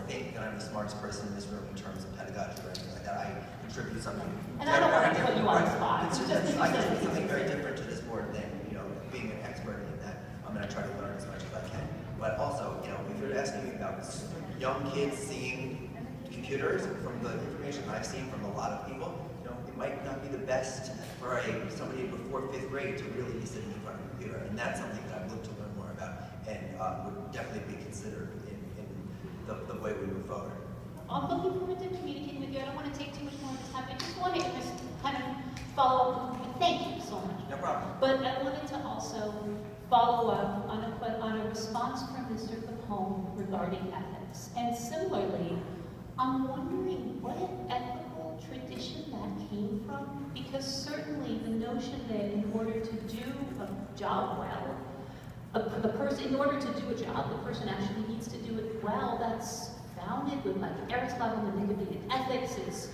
think that I'm the smartest person in this room in terms of pedagogy or anything like that. I contribute something. And I don't want to put you on the spot. It's just I contribute something very different to this board than, you know, being an expert in that. I'm going to try to learn as much as I can. But also, you know, if you're asking me about young kids seeing computers, from the information I've seen from a lot of people, you know, it might not be the best for somebody before 5th grade to really be sitting in front of a computer. And that's something that I've looked to learn more about and would definitely be considered in the way we move forward. I'm looking forward to communicating with you. I don't want to take too much more of this time. I just wanted to just kind of follow up. Thank you so much. No problem. But I wanted to also follow up on a response from Mr. Capone regarding ethics. And similarly, I'm wondering what ethical tradition that came from, because certainly the notion that in order to do a job well, in order to do a job, the person actually needs to do it well. That's founded with like Aristotle and the dignity of ethics. It's,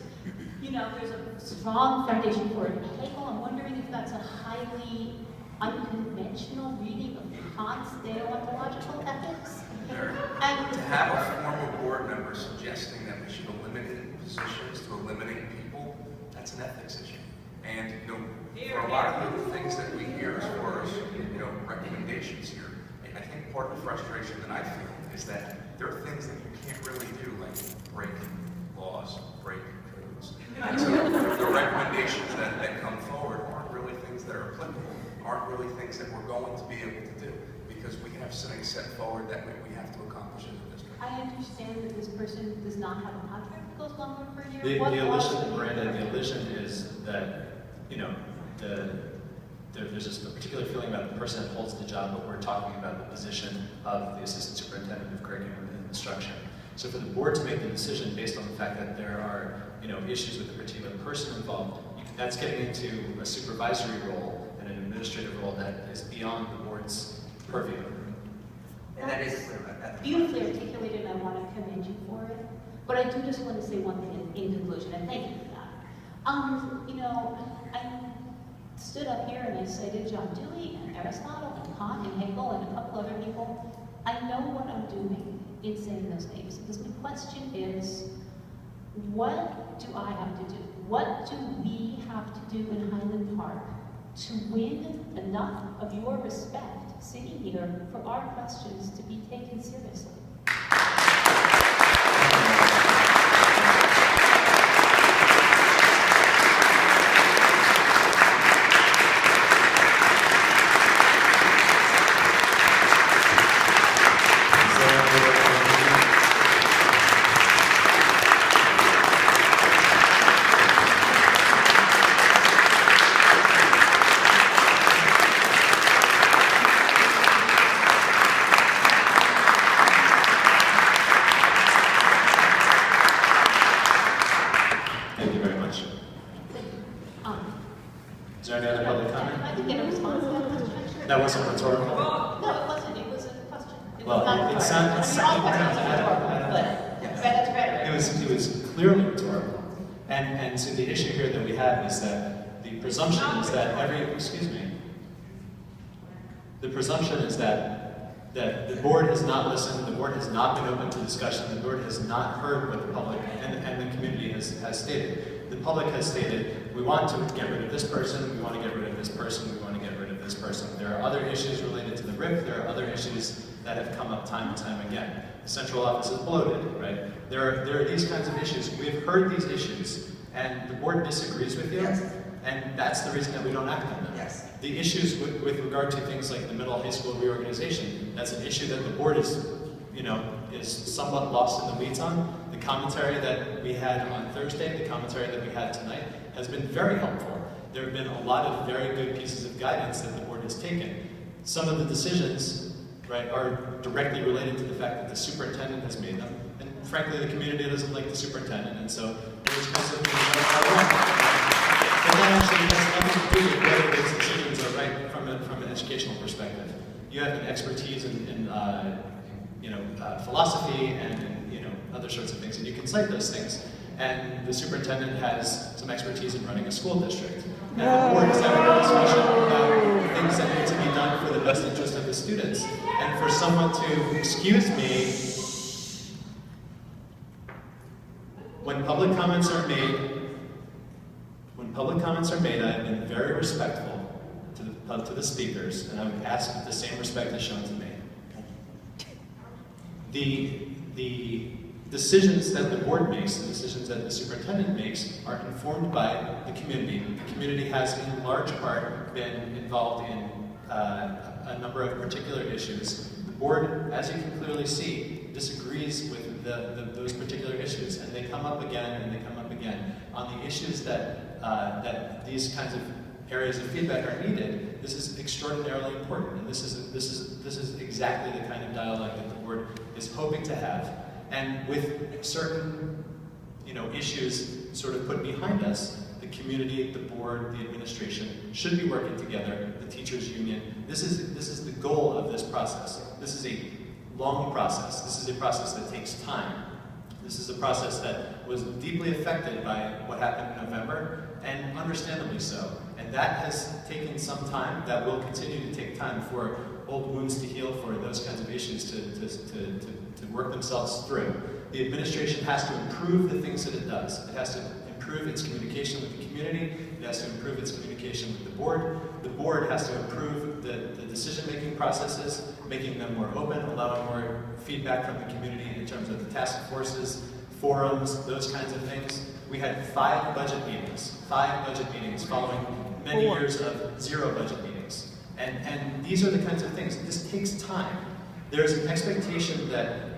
you know, there's a strong foundation for it in Hegel. I'm wondering if that's a highly unconventional reading of Kant's deontological ethics. To have a former board member suggesting that we should eliminate positions to eliminate people, that's an ethics issue. And you know, for a lot of the things that we hear as far as, you know, recommendations here, I think part of the frustration that I feel is that there are things that you can't really do, like break laws, break codes. And so the recommendations that come forward aren't really things that are applicable, aren't really things that we're going to be able to do, because we have something set forward that we have to accomplish as a district. I understand that this person does not have a contract that goes longer per year. The illusion, Miranda, the illusion is that, you know, there's just a particular feeling about the person that holds the job, but we're talking about the position of the assistant superintendent of curriculum and instruction. So for the board to make the decision based on the fact that there are, you know, issues with a particular person involved, that's getting into a supervisory role and an administrative role that is beyond the board's purview. And that is clear about that. Beautifully articulated, and I want to commend you for it. But I do just want to say one thing in conclusion, and thank you for that. You know, I stood up here and I cited John Dewey and Aristotle and Kant and Hegel and a couple other people. I know what I'm doing in saying those names, because my question is, what do I have to do? What do we have to do in Highland Park to win enough of your respect sitting here for our questions to be taken seriously? Is there any other public comment? I didn't get a response to that question. That wasn't rhetorical? No, it wasn't. It was a question. It Well, was not it rhetorical. It was clearly rhetorical. And so the issue here that we have is that the presumption is that the presumption is that the board has not listened, the board has not been open to discussion, the board has not heard what the public and the community has stated. The public has stated, we want to get rid of this person, we want to get rid of this person, we want to get rid of this person. There are other issues related to the RIP, there are other issues that have come up time and time again. The central office is bloated, right? There are these kinds of issues. We've heard these issues, and the board disagrees with you, Yes. and that's the reason that we don't act on them. Yes. The issues with regard to things like the middle high school reorganization, that's an issue that the board is somewhat lost in the weeds on. The commentary that we had on Thursday, the commentary that we had tonight, has been very helpful. There have been a lot of very good pieces of guidance that the board has taken. Some of the decisions, right, are directly related to the fact that the superintendent has made them, and frankly, the community doesn't like the superintendent, and so there's kinds of things that are wrong. But that actually has nothing to do with whether those decisions are right from an educational perspective. You have an expertise in philosophy and other sorts of things, and you can cite those things. And the superintendent has some expertise in running a school district. And the board is having a discussion about things that need to be done for the best interest of the students. And for someone to excuse me when public comments are made, I have been very respectful to the speakers, and I would ask that the same respect is shown to me. The decisions that the board makes, the decisions that the superintendent makes, are informed by the community. The community has, in large part, been involved in a number of particular issues. The board, as you can clearly see, disagrees with those particular issues, and they come up again and they come up again. On the issues that these kinds of areas of feedback are needed, this is extraordinarily important, and this is exactly the kind of dialogue that the board is hoping to have. And with certain, issues sort of put behind us, the community, the board, the administration should be working together, the teachers' union. This is the goal of this process. This is a long process. This is a process that takes time. This is a process that was deeply affected by what happened in November, and understandably so. And that has taken some time. That will continue to take time for old wounds to heal, for those kinds of issues to work themselves through. The administration has to improve the things that it does. It has to improve its communication with the community. It has to improve its communication with the board. The board has to improve the decision-making processes, making them more open, allowing more feedback from the community in terms of the task forces, forums, those kinds of things. We had 5 budget meetings following many years of 0 budget meetings. And these are the kinds of things. This takes time. There's an expectation that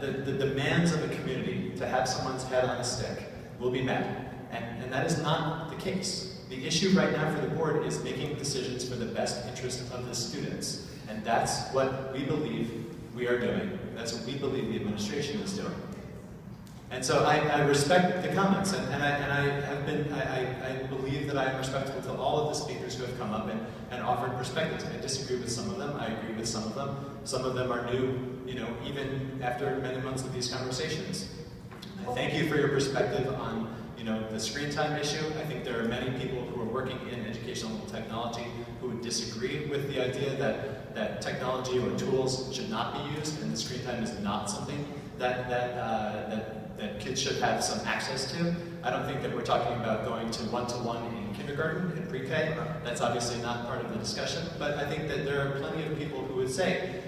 the demands of the community to have someone's head on a stick will be met. And that is not the case. The issue right now for the board is making decisions for the best interest of the students. And that's what we believe we are doing. That's what we believe the administration is doing. And so I respect the comments, and I believe that I am respectful to all of the speakers who have come up and offered perspectives. I disagree with some of them, I agree with some of them. Some of them are new, even after many months of these conversations. I thank you for your perspective on, the screen time issue. I think there are many people who are working in educational technology who would disagree with the idea that technology or tools should not be used, and the screen time is not something that kids should have some access to. I don't think that we're talking about going to one-to-one in kindergarten, in pre-K. That's obviously not part of the discussion, but I think that there are plenty of people who would say,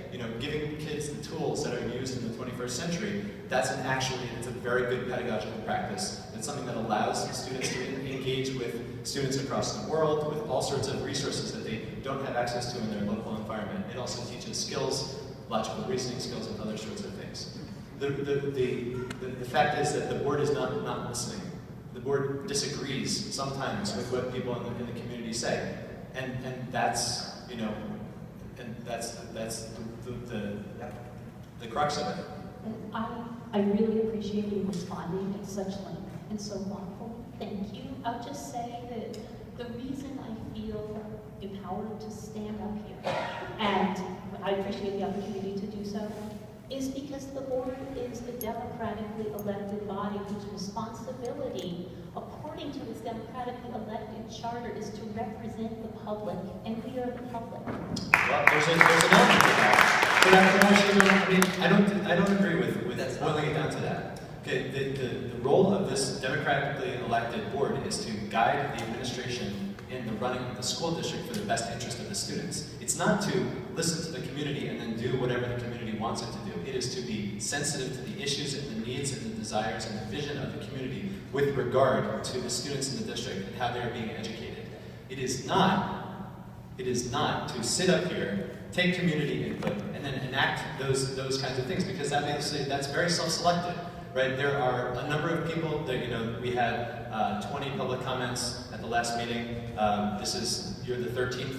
giving kids the tools that are used in the 21st century, it's a very good pedagogical practice. It's something that allows students to engage with students across the world, with all sorts of resources that they don't have access to in their local environment. It also teaches skills, logical reasoning skills, and other sorts of things. The fact is that the board is not listening. The board disagrees sometimes with what people in the community say, and that's the crux of it. I really appreciate you responding at such length and so thoughtful. Thank you. I'll just say that the reason I feel empowered to stand up here, and I appreciate the opportunity to do so, is because the board is a democratically elected body whose responsibility, according to its democratically elected charter, is to represent the public, and we are the public. Well, there's an element to that. But I don't agree with boiling it down to that. Okay, the role of this democratically elected board is to guide the administration in the running of the school district for the best interest of the students. It's not to listen to the community and then do whatever the community wants it to do. It is to be sensitive to the issues and the needs and the desires and the vision of the community with regard to the students in the district and how they are being educated. It is not to sit up here, take community input, and then enact those kinds of things, because that's very self-selected. Right, there are a number of people that, we had 20 public comments at the last meeting. You're the 13th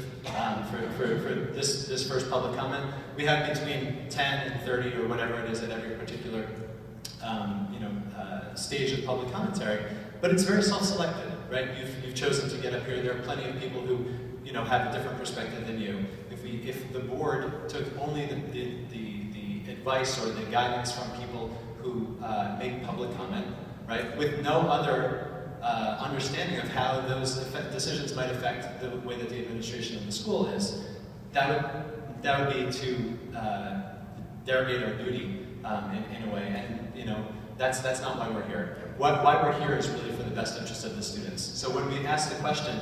for this first public comment. We have between 10 and 30 or whatever it is at every particular stage of public commentary. But it's very self-selected, right? You've chosen to get up here. There are plenty of people who have a different perspective than you. If the board took only the advice or the guidance from people who make public comment, right, with no other understanding of how those decisions might affect the way that the administration of the school is, that would be to derogate our duty in a way, and that's not why we're here. why we're here is really for the best interest of the students. So when we ask the question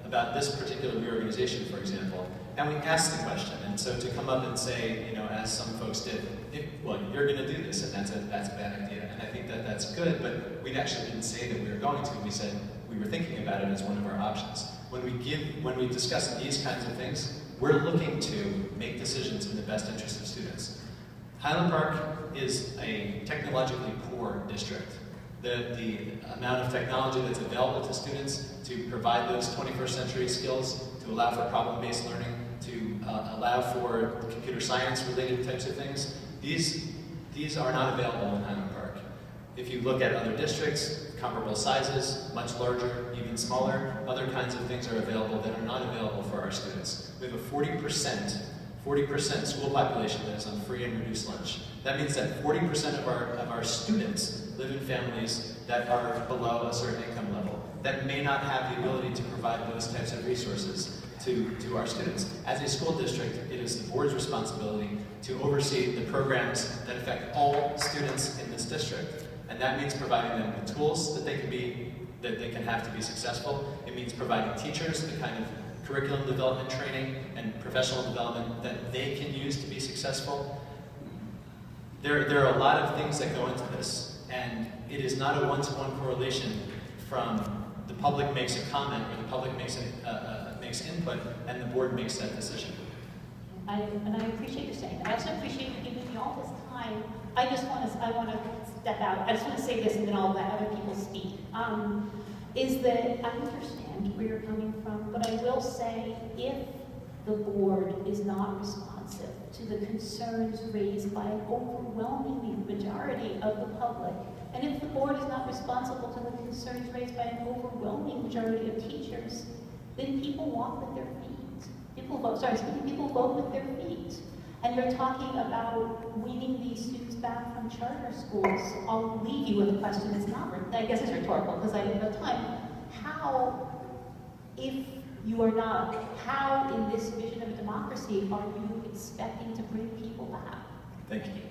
about this particular reorganization, for example, and we ask the question, and so to come up and say, as some folks did, well, you're going to do this, and that's a bad idea. And I think that that's good, but we actually didn't say that we were going to. We said we were thinking about it as one of our options. When we discuss these kinds of things, we're looking to make decisions in the best interest of students. Highland Park is a technologically poor district. The amount of technology that's available to students to provide those 21st century skills, to allow for problem-based learning, to allow for computer science related types of things, these are not available in Highland Park. If you look at other districts, comparable sizes, much larger, even smaller, other kinds of things are available that are not available for our students. We have a 40% school population that is on free and reduced lunch. That means that 40% of our students live in families that are below a certain income level, that may not have the ability to provide those types of resources to our students. As a school district, it is the board's responsibility to oversee the programs that affect all students in this district. And that means providing them the tools that they can have to be successful. It means providing teachers the kind of curriculum development training and professional development that they can use to be successful. There are a lot of things that go into this, and it is not a one-to-one correlation from the public makes a comment or the public makes input and the board makes that decision. And I appreciate you saying that. I also appreciate you giving me all this time. I want to step out. I just want to say this and then I'll let other people speak. Is that I understand where you're coming from, but I will say if the board is not responsive to the concerns raised by an overwhelming majority of the public, and if the board is not responsible to the concerns raised by an overwhelming majority of teachers, then people walk with their feet. People vote with their feet. And you're talking about weaning these students back from charter schools. I'll leave you with a question. It's not, I guess it's rhetorical because I didn't have time. How, if you are not, how in this vision of democracy are you expecting to bring people back? Thank you.